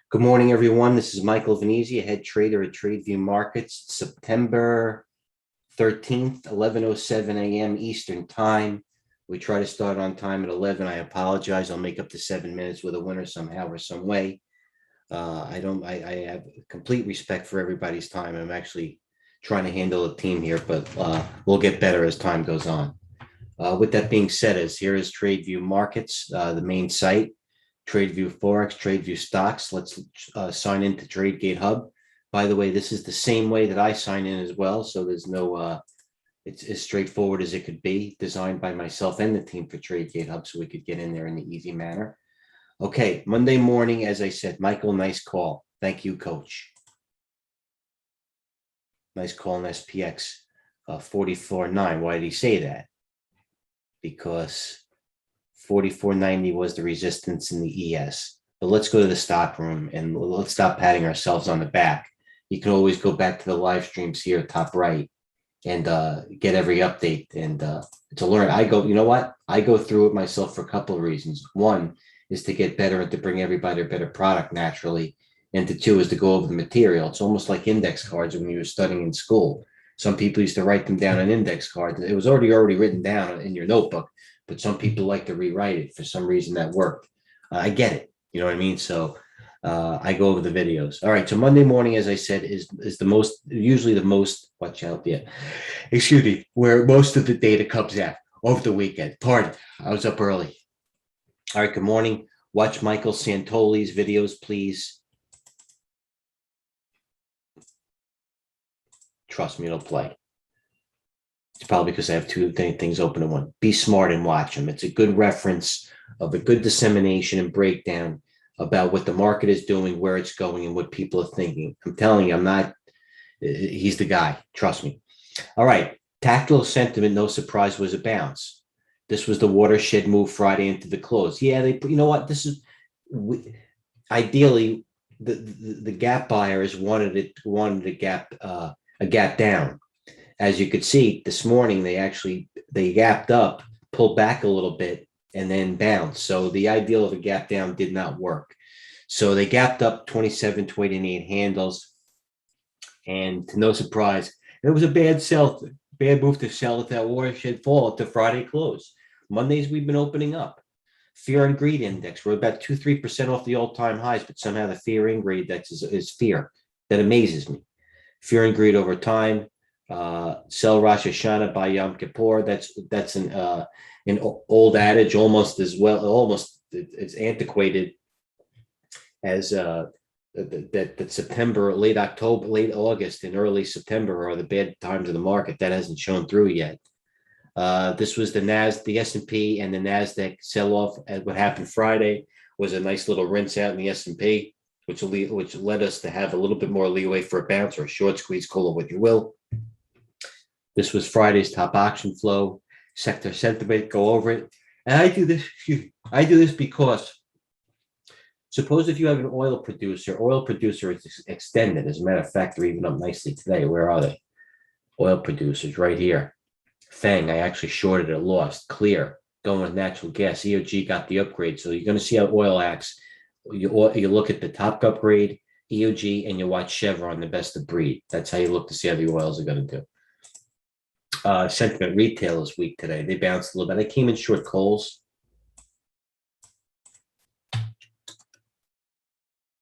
Good morning, everyone. This is Michael Venezia, head trader at TradeView Markets. September 13th, 11:07 a.m. Eastern Time. We try to start on time at 11. I apologize. I'll make up to 7 minutes with a winner somehow or some way. I have complete respect for everybody's time. I'm actually trying to handle a team here, but we'll get better as time goes on. With that being said, here is TradeView Markets, the main site. TradeView Forex, TradeView Stocks. Let's sign into TradeGate Hub. By the way, this is the same way that I sign in as well. So there's no, it's as straightforward as it could be, designed by myself and the team for TradeGate Hub so we could get in there in the easy manner. Okay, Monday morning, as I said, Michael, nice call. Thank you, coach. Nice call on SPX 44.9. Why did he say that? Because 44.90 was the resistance in the ES. But let's go to the stock room and let's stop patting ourselves on the back. You can always go back to the live streams here, top right, and get every update and to learn. You know what? I go through it myself for a couple of reasons. One is to get better and to bring everybody a better product naturally. And two is to go over the material. It's almost like index cards when you were studying in school. Some people used to write them down on index cards. It was already written down in your notebook, but some people like to rewrite it. For some reason that worked. I get it. You know what I mean? So I go over the videos. All right. So Monday morning, as I said, is usually the most, watch out. Yeah. Excuse me, where most of the data comes out over the weekend. Pardon. I was up early. All right. Good morning. Watch Michael Santoli's videos, please. Trust me, it'll play. It's probably because I have two things open at one. Be smart and watch them. It's a good reference of a good dissemination and breakdown about what the market is doing, where it's going, and what people are thinking. I'm telling you, he's the guy. Trust me. All right. Tactical sentiment, no surprise, was a bounce. This was the watershed move Friday into the close. Yeah, you know what? This is ideally the gap buyers wanted a gap down. As you could see this morning, they gapped up, pulled back a little bit, and then bounced. So the ideal of a gap down did not work. So they gapped up 27 to 88 handles. And to no surprise, it was a bad move to sell at that watershed fall at the Friday close. Mondays, we've been opening up. Fear and greed index, we're about 2-3% off the all-time highs, but somehow the fear and greed index is fear. That amazes me. Fear and greed over time. Sell Rosh Hashanah by Yom Kippur. That's an old adage, almost it's antiquated as that September, late October, late August, and early September are the bad times of the market. That hasn't shown through yet. This was the S&P and the Nasdaq sell off. What happened Friday was a nice little rinse out in the S&P, which led us to have a little bit more leeway for a bounce or a short squeeze, call it what you will. This was Friday's top auction flow, sector sentiment, go over it. And I do this because suppose if you have an oil producer is extended. As a matter of fact, they're even up nicely today. Where are they? Oil producers right here. FANG, I actually shorted it, lost. Clear, going with natural gas. EOG got the upgrade. So you're going to see how oil acts. You look at the top upgrade, EOG, and you watch Chevron, the best of breed. That's how you look to see how the oils are going to do. Sentiment retail is weak today. They bounced a little bit. I came in short Coles.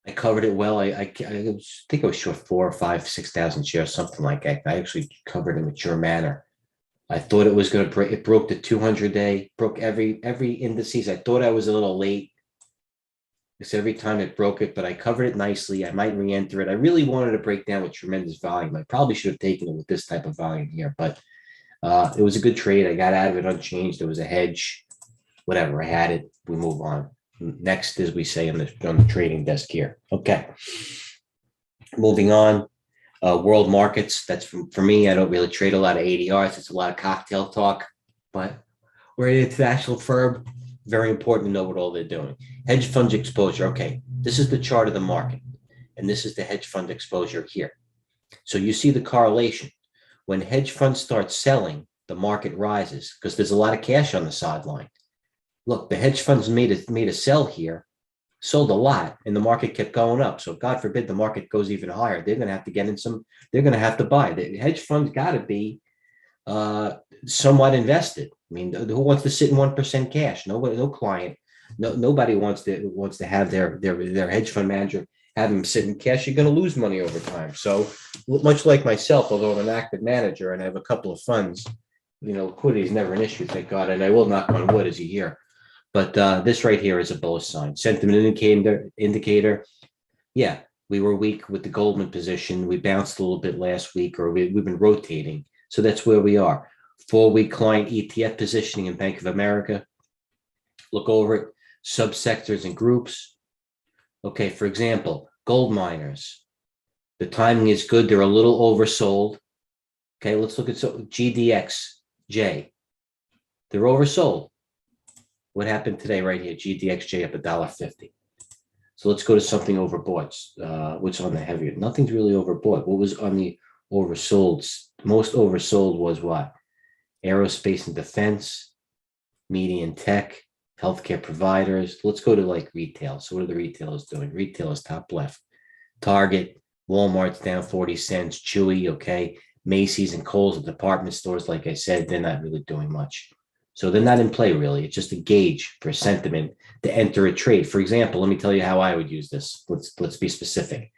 I covered it well. I think I was short 4 or 5, 6,000 shares, something like that. I actually covered in a mature manner. I thought it was going to break. It broke the 200-day, broke every indices. I thought I was a little late. Because every time it broke it, but I covered it nicely. I might re-enter it. I really wanted to break down with tremendous volume. I probably should have taken it with this type of volume here, but it was a good trade. I got out of it unchanged. It was a hedge. Whatever. I had it. We move on. Next, as we say on the trading desk here. Okay. Moving on. World markets. That's for me. I don't really trade a lot of ADRs. It's a lot of cocktail talk, but we're an international firm. Very important to know what all they're doing. Hedge fund exposure. Okay, this is the chart of the market, and this is the hedge fund exposure here. So you see the correlation. When hedge funds start selling, the market rises because there's a lot of cash on the sideline. Look, the hedge funds made a sell here, sold a lot and the market kept going up. So God forbid the market goes even higher. They're going to have to get in some, they're going to have to buy. The hedge funds got to be somewhat invested. I mean, who wants to sit in 1% cash? Nobody, no client, nobody wants to have their hedge fund manager have them sit in cash. You're going to lose money over time. So much like myself, although I'm an active manager and I have a couple of funds, liquidity is never an issue, thank God. And I will knock on wood as you hear. But this right here is a bullish sign. Sentiment indicator. Yeah, we were weak with the Goldman position. We bounced a little bit last week, or we've been rotating. So that's where we are. 4-week client ETF positioning in Bank of America. Look over it. Subsectors and groups. Okay, for example, gold miners. The timing is good. They're a little oversold. Okay, let's look at GDXJ. They're oversold. What happened today right here? GDXJ up $1.50. So let's go to something overbought. What's on the heavier? Nothing's really overbought. What was on the oversold? Most oversold was what? Aerospace and defense, media and tech, healthcare providers. Let's go to like retail. So what are the retailers doing? Retailers top left. Target, Walmart's down 40 cents. Chewy, okay. Macy's and Kohl's, the department stores, like I said, they're not really doing much. So they're not in play, really. It's just a gauge for sentiment to enter a trade. For example, let me tell you how I would use this. Let's be specific.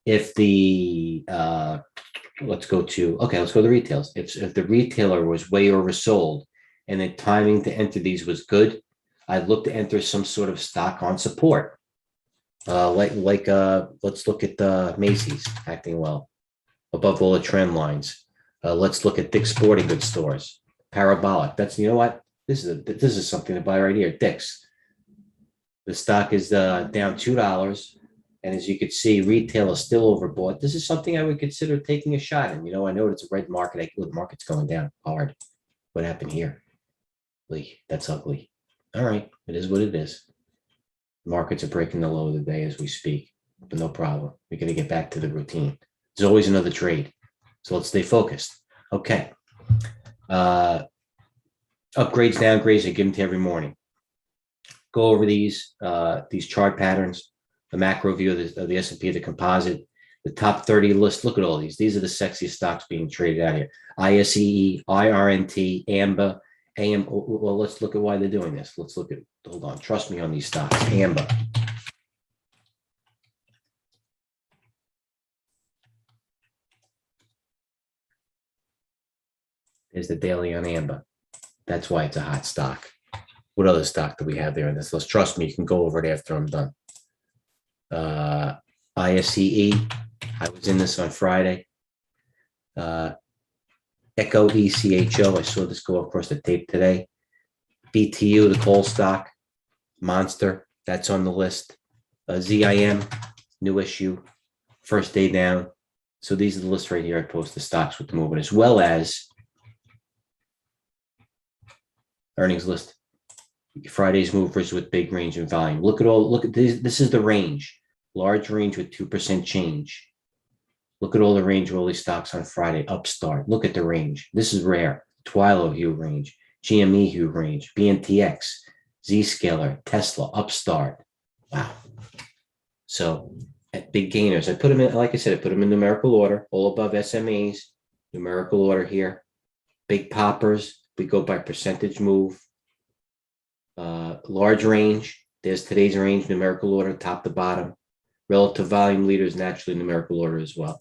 If the let's go to the retails. If the retailer was way oversold and the timing to enter these was good, I'd look to enter some sort of stock on support. Let's look at Macy's acting well above all the trend lines. Let's look at Dick's Sporting Goods stores. Parabolic. That's, you know what? This is something to buy right here. Dick's. The stock is down $2. And as you can see, retail is still overbought. This is something I would consider taking a shot in. I know it's a red market. The market's going down hard. What happened here? That's ugly. All right. It is what it is. Markets are breaking the low of the day as we speak, but no problem. We're going to get back to the routine. There's always another trade. So let's stay focused. Okay. Upgrades, downgrades, I give them to every morning. Go over these chart patterns, the macro view of the S&P, the composite, the top 30 list. Look at all these. These are the sexiest stocks being traded out here. ISEE, IRNT, AMBA, AM. Well, let's look at why they're doing this. Hold on. Trust me on these stocks. AMBA. There's the daily on AMBA. That's why it's a hot stock. What other stock do we have there in this list? Trust me, you can go over it after I'm done. ISEE, I was in this on Friday. Echo ECHO, I saw this go across the tape today. BTU, the coal stock. Monster, that's on the list. ZIM, new issue. First day down. So these are the lists right here. I post the stocks with the movement as well as earnings list. Friday's movers with big range and volume. Look at this. This is the range. Large range with 2% change. Look at all the range of all these stocks on Friday. Upstart. Look at the range. This is rare. Twilo Hue range. GME Hue range. BNTX. Zscaler. Tesla. Upstart. Wow. So at big gainers, I put them in, like I said, I put them in numerical order, all above SMEs. Numerical order here. Big poppers. We go by percentage move. Large range. There's today's range, numerical order, top to bottom. Relative volume leaders, naturally numerical order as well.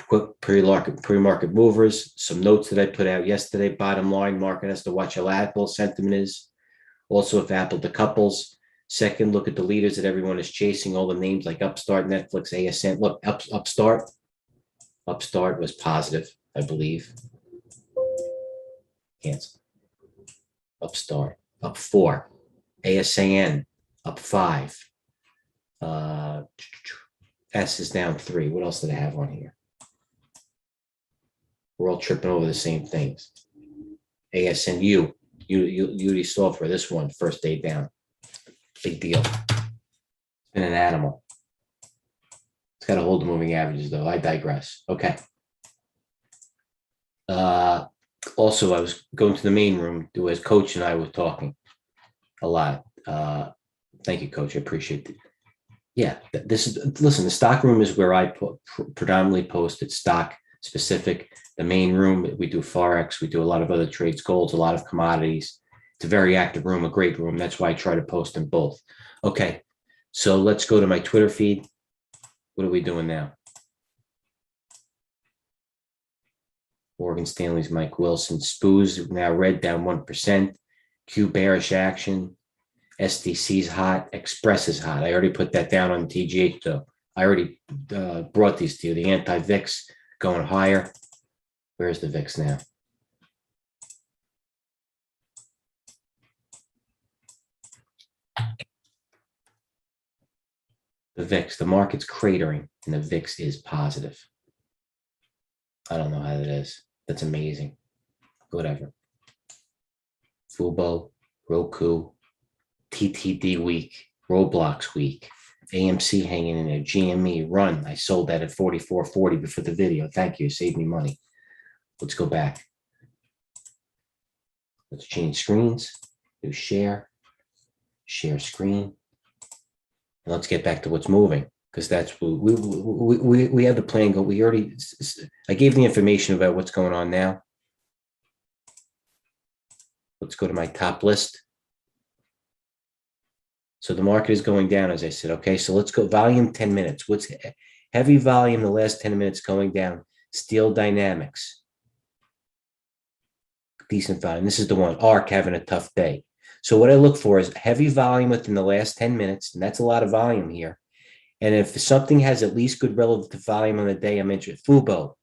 Quick pre-market movers. Some notes that I put out yesterday. Bottom line, market has to watch how Apple sentiment is. Also, if Apple decouples. Second, look at the leaders that everyone is chasing. All the names like Upstart, Netflix, ASN. Look, Upstart was positive, I believe. Cancel. Upstart up 4. ASAN up 5. S is down 3. What else did I have on here? We're all tripping over the same things. ASNU, UD software. This one, first day down. Big deal. It's been an animal. It's got to hold the moving averages, though. I digress. Okay. Also, I was going to the main room as Coach and I were talking a lot. Thank you, Coach. I appreciate it. Yeah, this is, listen, the stock room is where I predominantly post. It's stock specific. The main room, we do Forex, we do a lot of other trades, golds, a lot of commodities. It's a very active room, a great room. That's why I try to post in both. Okay, so let's go to my Twitter feed. What are we doing now? Morgan Stanley's Mike Wilson. SPOO's now red, down 1%. Q bearish action. SDC's hot. Express is hot. I already put that down on TGH though. I already brought these to you. The anti-VIX going higher. Where's the VIX now? The VIX, the market's cratering and the VIX is positive. I don't know how that is. That's amazing. Whatever. FUBO, Roku, TTD week, Roblox week, AMC hanging in there, GME, run. I sold that at 44.40 before the video. Thank you. Saved me money. Let's go back. Let's change screens. Do share screen. And let's get back to what's moving, because that's what we have the plan go. We already, I gave the information about what's going on now. Let's go to my top list. So the market is going down, as I said. Okay, so let's go volume 10 minutes. What's heavy volume the last 10 minutes going down? Steel Dynamics. Decent volume. This is the one. ARC having a tough day. So what I look for is heavy volume within the last 10 minutes, and that's a lot of volume here. And if something has at least good relative volume on the day, I'm interested. FUBO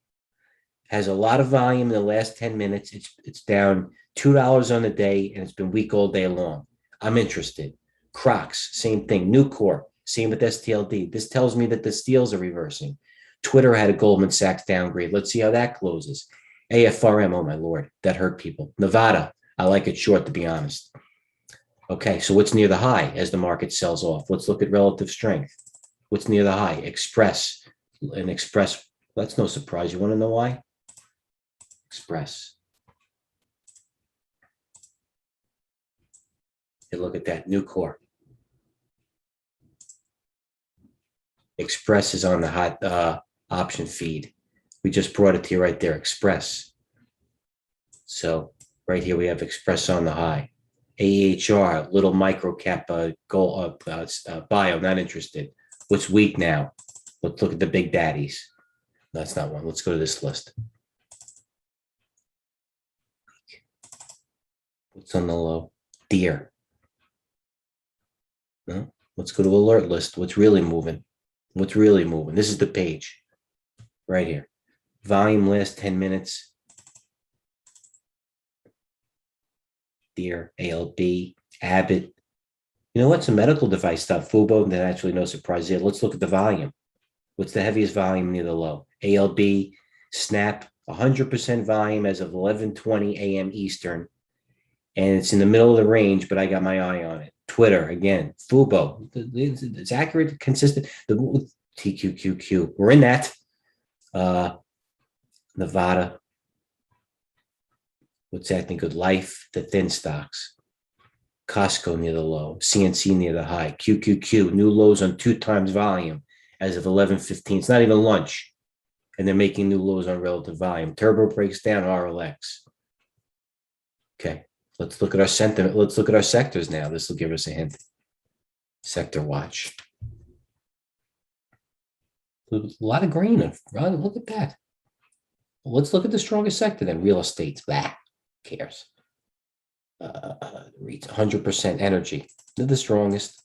has a lot of volume in the last 10 minutes. It's down $2 on the day, and it's been weak all day long. I'm interested. Crocs, same thing. Nucor, same with STLD. This tells me that the steels are reversing. Twitter had a Goldman Sachs downgrade. Let's see how that closes. AFRM, oh my Lord, that hurt people. Nevada, I like it short, to be honest. Okay, so what's near the high as the market sells off? Let's look at relative strength. What's near the high? Express. And Express, that's no surprise. You want to know why? Express. Hey, look at that, Nucor. Express is on the hot option feed. We just brought it to you right there, Express. So right here we have Express on the high. AHR, little micro cap gold bio, not interested. What's weak now? Let's look at the big daddies. That's not one. Let's go to this list. What's on the low? Deer. No? Let's go to alert list. What's really moving? What's really moving? This is the page right here. Volume last 10 minutes. Deer, ALB, Abbott. You know what's a medical device stuff? FUBO, then actually no surprise there. Let's look at the volume. What's the heaviest volume near the low? ALB, Snap, 100% volume as of 11:20 a.m. Eastern. And it's in the middle of the range, but I got my eye on it. Twitter, again, FUBO. It's accurate, consistent. The TQQQ, we're in that. Nevada. What's acting good? Life, the thin stocks. Costco near the low. CNC near the high. QQQ, new lows on 2 times volume as of 11:15. It's not even lunch. And they're making new lows on relative volume. Turbo breaks down, RLX. Okay, let's look at our sentiment. Let's look at our sectors now. This will give us a hint. Sector watch. A lot of green. Look at that. Let's look at the strongest sector then. Real estate. That cares. REITs, 100% energy. They're the strongest.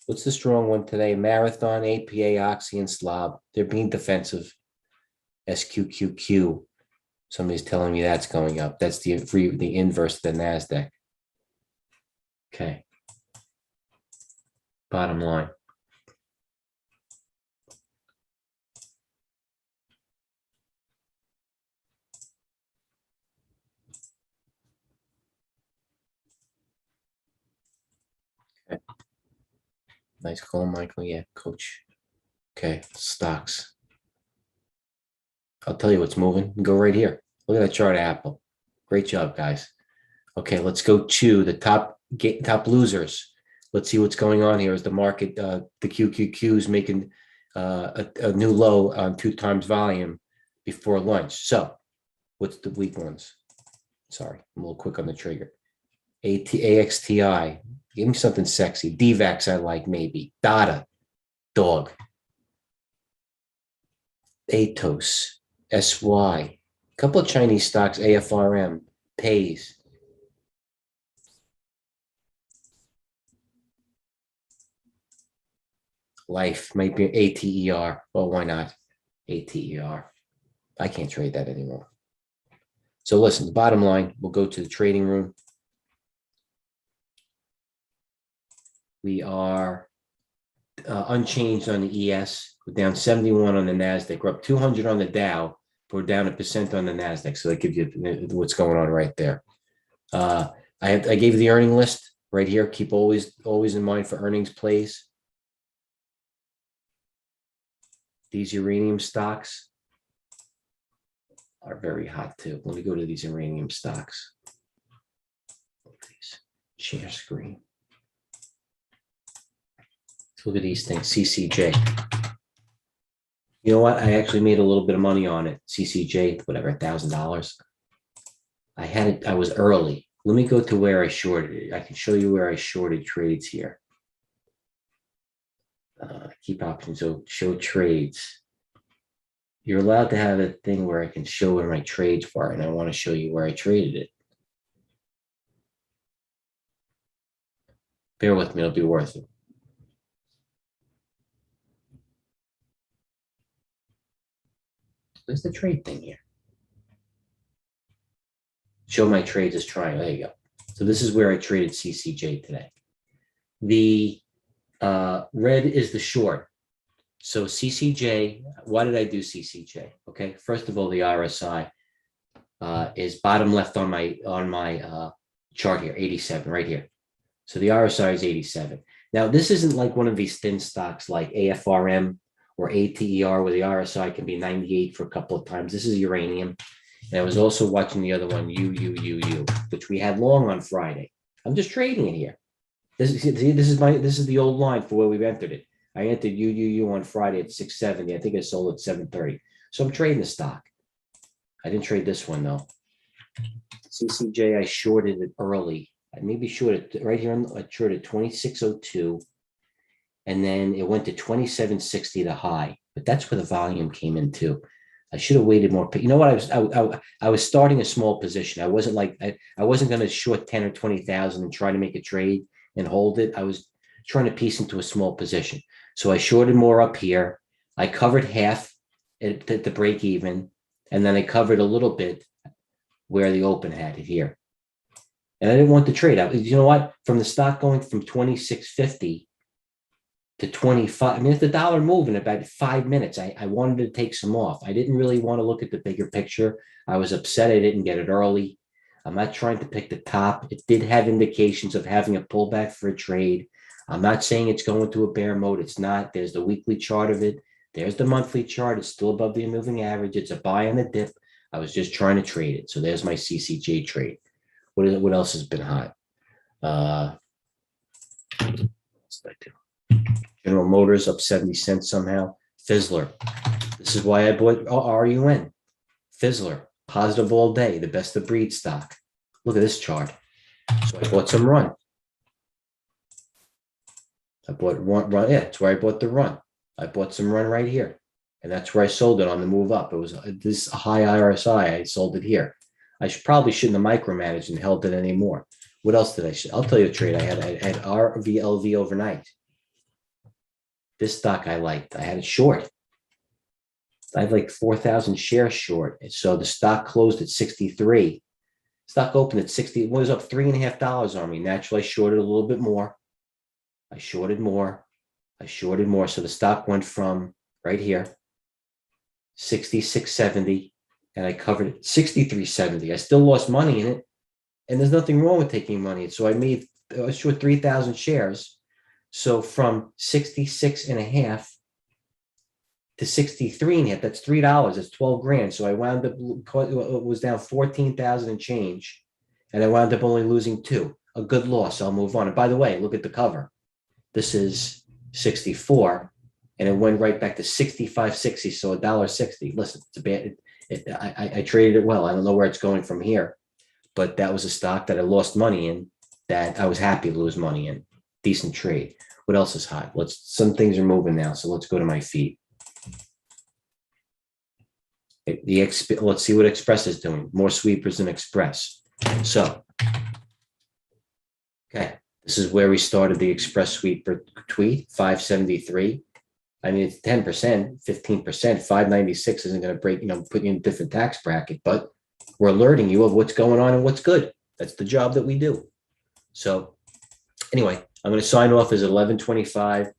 What's the strong one today? Marathon, APA, Oxy, and Slob. They're being defensive. SQQQ. Somebody's telling me that's going up. That's the inverse of the NASDAQ. Okay. Bottom line. Okay. Nice call, Michael. Yeah, coach. Okay, stocks. I'll tell you what's moving. Go right here. Look at that chart of Apple. Great job, guys. Okay, let's go to the top losers. Let's see what's going on here as the market, the QQQ is making a new low on 2 times volume before lunch. So what's the weak ones? Sorry, I'm a little quick on the trigger. AXTI, give me something sexy. DVAX I like maybe. DATA, dog. Atos, SY, a couple of Chinese stocks, AFRM, pays. Life might be ATER. Well, why not? ATER. I can't trade that anymore. So listen, the bottom line, we'll go to the trading room. We are unchanged on the ES. We're down 71 on the NASDAQ. We're up 200 on the Dow. We're down 1% on the NASDAQ. So that gives you what's going on right there. I gave you the earning list right here. Keep always in mind for earnings plays. These uranium stocks are very hot too. Let me go to these uranium stocks. Please share screen. Let's look at these things. CCJ. You know what? I actually made a little bit of money on it. CCJ, whatever, $1,000. I had it. I was early. Let me go to where I shorted it. I can show you where I shorted trades here. Keep options. So show trades. You're allowed to have a thing where I can show where my trades were, and I want to show you where I traded it. Bear with me, it'll be worth it. There's the trade thing here. Show my trades as triangle. There you go. So this is where I traded CCJ today. The red is the short. So CCJ, why did I do CCJ? Okay, first of all, the RSI is bottom left on my chart here, 87 right here. So the RSI is 87. Now this isn't like one of these thin stocks like AFRM or ATER where the RSI can be 98 for a couple of times. This is uranium. And I was also watching the other one, UUUU, which we had long on Friday. I'm just trading it here. This is the old line for where we've entered it. I entered UUU on Friday at 670. I think I sold at 730. So I'm trading the stock. I didn't trade this one though. CCJ, I shorted it early. I maybe shorted right here. I shorted 2602. And then it went to 2760 the high. But that's where the volume came in too. I should have waited more. You know what? I was starting a small position. I wasn't like I wasn't going to short 10 or 20,000 and try to make a trade and hold it. I was trying to piece into a small position. So I shorted more up here. I covered half at the break even, and then I covered a little bit where the open had it here. And I didn't want to trade. You know what? From the stock going from 2650 to 25. I mean, if the dollar moved in about 5 minutes, I wanted to take some off. I didn't really want to look at the bigger picture. I was upset I didn't get it early. I'm not trying to pick the top. It did have indications of having a pullback for a trade. I'm not saying it's going to a bear mode. It's not. There's the weekly chart of it. There's the monthly chart. It's still above the moving average. It's a buy on the dip. I was just trying to trade it. So there's my CCJ trade. What else has been hot? What's that do? General Motors up 70 cents somehow. Fizzler. This is why I bought RUN. Fizzler. Positive all day. The best of breed stock. Look at this chart. So I bought some run. I bought run. Yeah, that's where I bought the run. I bought some run right here. And that's where I sold it on the move up. It was this high RSI. I sold it here. I probably shouldn't have micromanaged and held it anymore. What else did I? I'll tell you a trade. I had RVLV overnight. This stock I liked. I had it short. I had like 4,000 shares short. And so the stock closed at 63. Stock opened at 60. It was up $3.50 on me. Naturally, I shorted a little bit more. I shorted more. So the stock went from right here, 66.70, and I covered it 63.70. I still lost money in it, and there's nothing wrong with taking money. So I was short 3,000 shares. So from 66.5 to 63.5, that's $3. That's 12 grand. So I wound up, it was down 14,000 and change, and I wound up only losing 2. A good loss. I'll move on. And by the way, look at the cover. This is 64, and it went right back to 65.60. So $1.60. Listen, it's a bad. I traded it well. I don't know where it's going from here, but that was a stock that I lost money in, that I was happy to lose money in. Decent trade. What else is hot? Some things are moving now, so let's go to my feed. Let's see what Express is doing. More sweepers than Express. So, okay, this is where we started the Express sweeper tweet, 573. I mean, it's 10%, 15%, 596 isn't going to break, put you in a different tax bracket, but we're alerting you of what's going on and what's good. That's the job that we do. So anyway, I'm going to sign off as 11:25.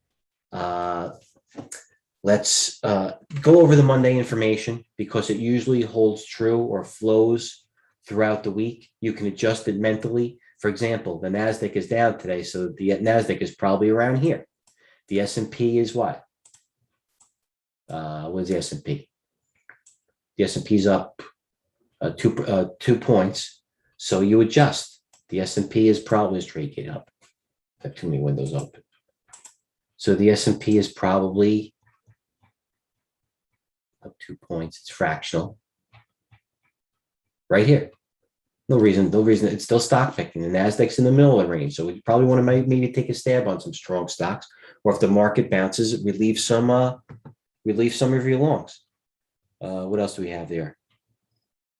Let's go over the Monday information because it usually holds true or flows throughout the week. You can adjust it mentally. For example, the NASDAQ is down today, so the NASDAQ is probably around here. The S&P is what? What is the S&P? The S&P is up 2 points. So you adjust. The S&P is probably trade get up. I have too many windows open. So the S&P is probably up 2 points. It's fractional. Right here. No reason. It's still stock picking. The NASDAQ's in the middle of the range. So we probably want to maybe take a stab on some strong stocks. Or if the market bounces, relieve some of your longs. What else do we have there?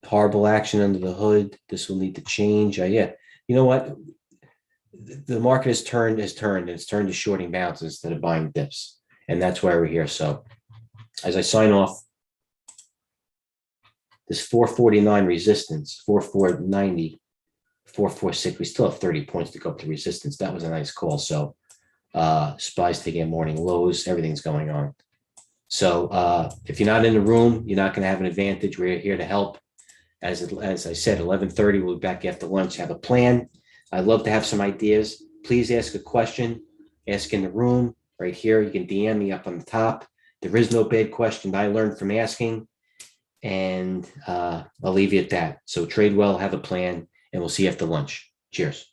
Horrible action under the hood. This will need to change. Yeah. You know what? The market has turned. It's turned to shorting bounces instead of buying dips. And that's why we're here. So as I sign off, this 449 resistance, 4490, 446, we still have 30 points to go up to resistance. That was a nice call. So SPY's taking morning lows. Everything's going on. So if you're not in the room, you're not going to have an advantage. We're here to help. As I said, 11:30, we'll be back after lunch, have a plan. I'd love to have some ideas. Please ask a question. Ask in the room right here. You can DM me up on the top. There is no bad question I learned from asking. And I'll leave you at that. So trade well, have a plan, and we'll see you after lunch. Cheers.